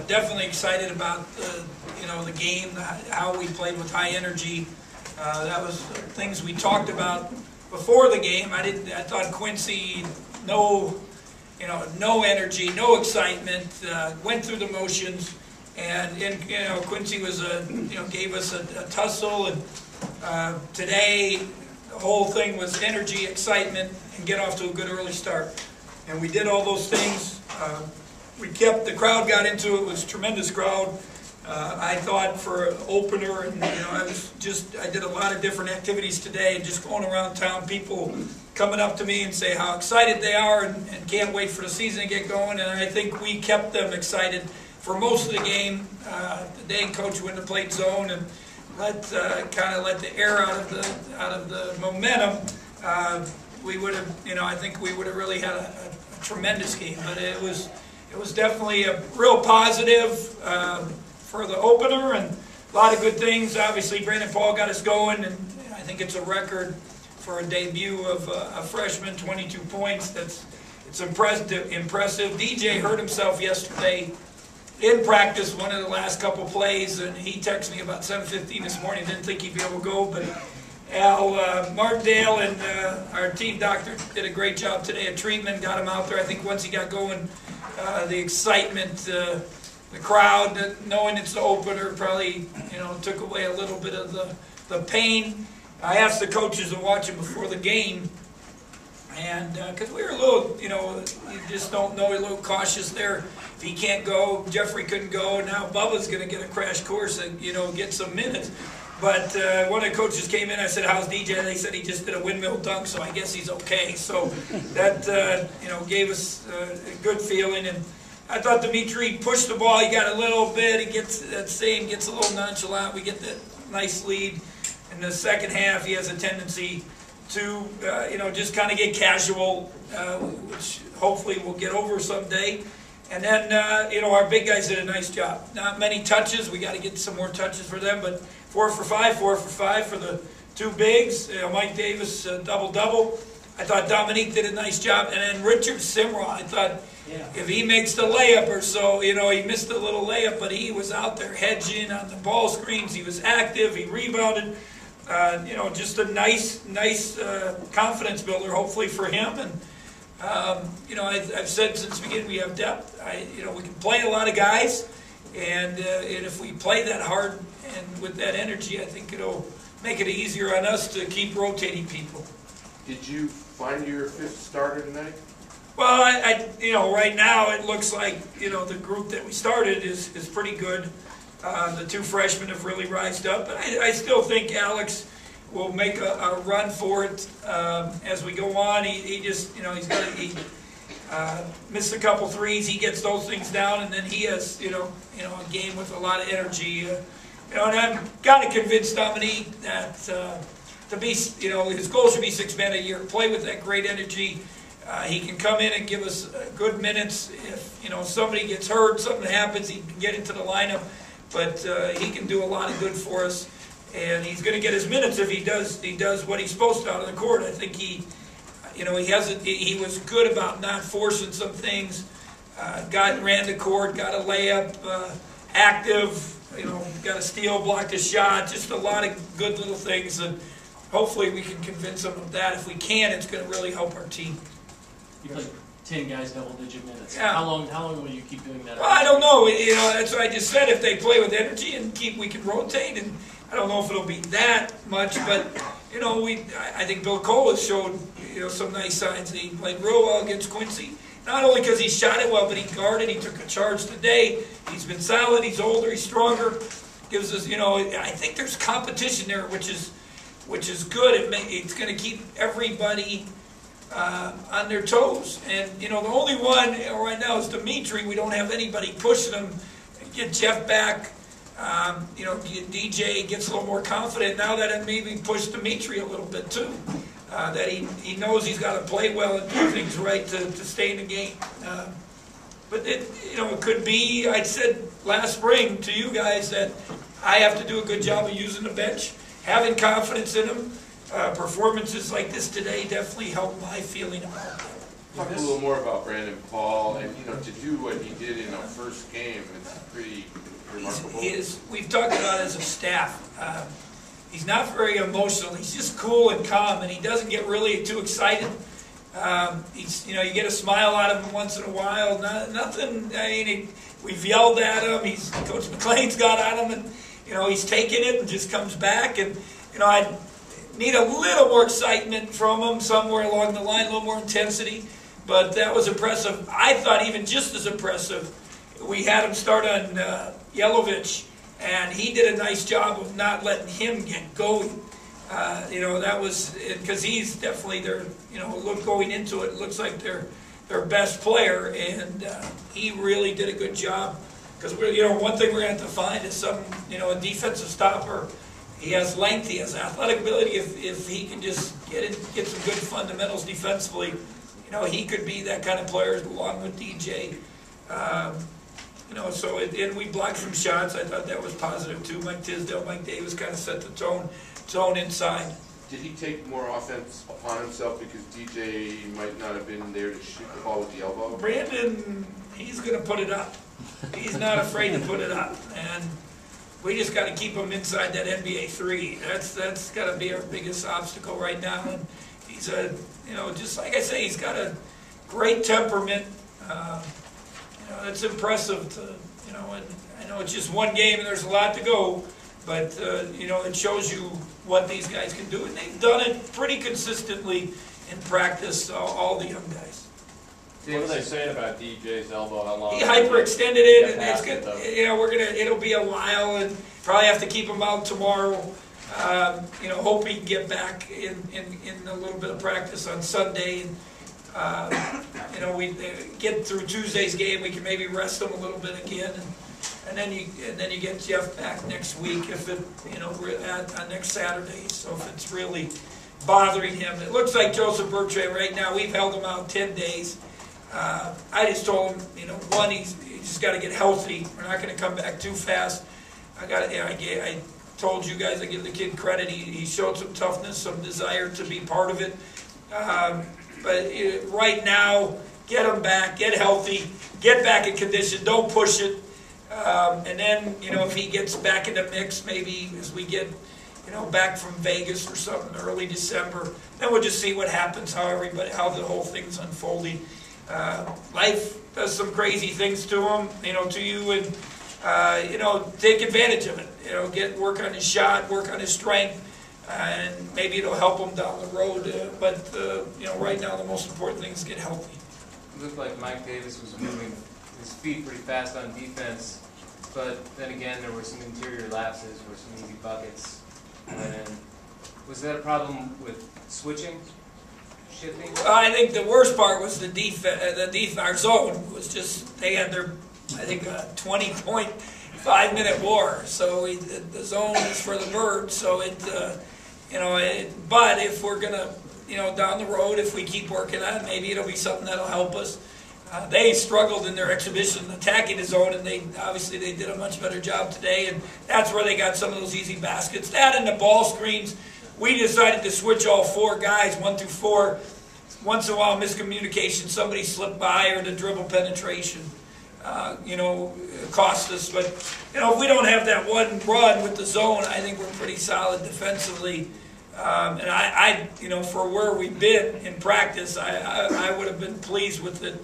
Definitely excited about the game, how we played with high energy. That was things we talked about before the game. I thought Quincy, no energy, no excitement, went through the motions, and Quincy was gave us a tussle, and today the whole thing was energy, excitement, and get off to a good early start. And we did all those things. We kept, the crowd got into it. It was a tremendous crowd. I thought for an opener, and I did a lot of different activities today, and just going around town, people coming up to me and say how excited they are and can't wait for the season to get going. And I think we kept them excited for most of the game. Today, Coach wouldn't have played zone and kind of let the air out of the momentum. We would have, I think we would have really had a tremendous game. But it was definitely a real positive for the opener, and a lot of good things. Obviously, Brandon Paul got us going, and I think it's a record for a debut of a freshman, 22 points. It's impressive. DJ hurt himself yesterday in practice, one of the last couple plays, and he texted me about 7:15 this morning. Didn't think he'd be able to go, but Al Martindale and our team doctor did a great job today at treatment, got him out there. I think once he got going, the excitement, the crowd, knowing it's the opener, probably took away a little bit of the pain. I asked the coaches to watch it before the game, and because we were a little, you just don't know, a little cautious there. If he can't go, Jeffrey couldn't go. Now Bubba's going to get a crash course and get some minutes. But one of the coaches came in. I said, "How's DJ?" They said he just did a windmill dunk, so I guess he's okay. So that gave us a good feeling. And I thought Dimitri pushed the ball. He got a little bit. He gets a little nonchalant. We get that nice lead. In the second half, he has a tendency to just kind of get casual, which hopefully we'll get over someday. And then our big guys did a nice job. Not many touches. We got to get some more touches for them, but 4 for 5 for the two bigs. Mike Davis double-double. I thought Dominique did a nice job. And then Richard Simra, I thought if he makes the layup or so, he missed a little layup, but he was out there hedging on the ball screens. He was active. He rebounded. Just a nice confidence builder, hopefully for him. And I've said since the beginning we have depth. We can play a lot of guys, and if we play that hard and with that energy, I think it'll make it easier on us to keep rotating people. Did you find your fifth starter tonight? Well, right now it looks like the group that we started is pretty good. The two freshmen have really rised up, but I still think Alex will make a run for it as we go on. He missed a couple threes. He gets those things down, and then he has a game with a lot of energy. And I've got to convince Dominique that to be his goal should be 6 men a year. Play with that great energy. He can come in and give us good minutes. If somebody gets hurt, something happens, he can get into the lineup. But he can do a lot of good for us, and he's going to get his minutes if he does what he's supposed to out on the court. I think he was good about not forcing some things. Ran the court, got a layup, active. Got a steal, blocked a shot. Just a lot of good little things, and hopefully we can convince him of that. If we can, it's going to really help our team. You played 10 guys double-digit minutes. Yeah. How long will you keep doing that? Well, I don't know. That's what I just said. If they play with energy and we can rotate. And I don't know if it'll be that much, but I think Bill Cole has showed some nice signs. He played real well against Quincy. Not only because he shot it well, but he guarded. He took a charge today. He's been solid. He's older. He's stronger. Gives us, I think there's competition there, which is good. It's going to keep everybody on their toes. And, the only one right now is Dimitri. We don't have anybody pushing him. Get Jeff back. DJ gets a little more confident now that it maybe pushed Dimitri a little bit too. That he knows he's got to play well and do things right to stay in the game. But it could be, I said last spring to you guys that I have to do a good job of using the bench, having confidence in them. Performances like this today definitely help my feeling about them. Talk a little more about Brandon Paul, and to do what he did in our first game, it's pretty remarkable. We've talked about it as a staff. He's not very emotional. He's just cool and calm, and he doesn't get really too excited. You get a smile out of him once in a while. Nothing. We've yelled at him. Coach McLean's got at him, and he's taking it and just comes back. And I need a little more excitement from him somewhere along the line, a little more intensity. But that was impressive. I thought even just as impressive, we had him start on Yelovich, and he did a nice job of not letting him get going. That was because he's definitely their, going into it, looks like their best player, and he really did a good job. Because one thing we're going to have to find is a defensive stopper. He has length, he has athletic ability. If he can just get some good fundamentals defensively, he could be that kind of player along with DJ. And we blocked some shots. I thought that was positive too. Mike Tisdale, Mike Davis kind of set the tone inside. Did he take more offense upon himself because DJ might not have been there to shoot the ball with the elbow? Brandon, he's going to put it up. He's not afraid to put it up, and we just got to keep him inside that NBA 3. That's got to be our biggest obstacle right now. And he's just like I say, he's got a great temperament. It's impressive and I know it's just one game and there's a lot to go, but it shows you what these guys can do, and they've done it pretty consistently in practice. All the young guys. What are they saying about DJ's elbow? How long? He hyperextended it, and it's good. It'll be a while, and probably have to keep him out tomorrow. Hope he can get back in a little bit of practice on Sunday. And we get through Tuesday's game. We can maybe rest him a little bit again, and then you get Jeff back next week if it on next Saturday. So if it's really bothering him, it looks like Joseph Bertrand right now. We've held him out 10 days. I just told him, one, he's just got to get healthy. We're not going to come back too fast. I told you guys I give the kid credit. He showed some toughness, some desire to be part of it. But right now, get him back, get healthy, get back in condition. Don't push it. And then if he gets back in the mix, maybe as we get back from Vegas or something early December, then we'll just see what happens. How the whole thing's unfolding. Life does some crazy things to him, to you, and take advantage of it. Work on his shot, work on his strength, and maybe it'll help him down the road. But right now the most important thing is get healthy. It looked like Mike Davis was moving his feet pretty fast on defense, but then again there were some interior lapses or some easy buckets. And was that a problem with switching? I think the worst part was the defense. Our zone was just, they had their, I think, 20.5-minute war. So the zone is for the birds. So but if we're gonna, down the road, if we keep working on it, maybe it'll be something that'll help us. They struggled in their exhibition attacking the zone, and they did a much better job today, and that's where they got some of those easy baskets. That and the ball screens. We decided to switch all 4 guys, 1 through 4. Once in a while, miscommunication, somebody slipped by, or the dribble penetration, cost us. But, if we don't have that one run with the zone, I think we're pretty solid defensively. And I for where we've been in practice, I would have been pleased with it.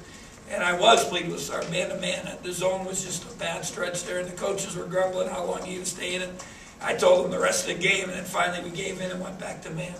And I was pleased with our man-to-man. The zone was just a bad stretch there, and the coaches were grumbling how long he would stay in it. I told them the rest of the game, and then finally we gave in and went back to man.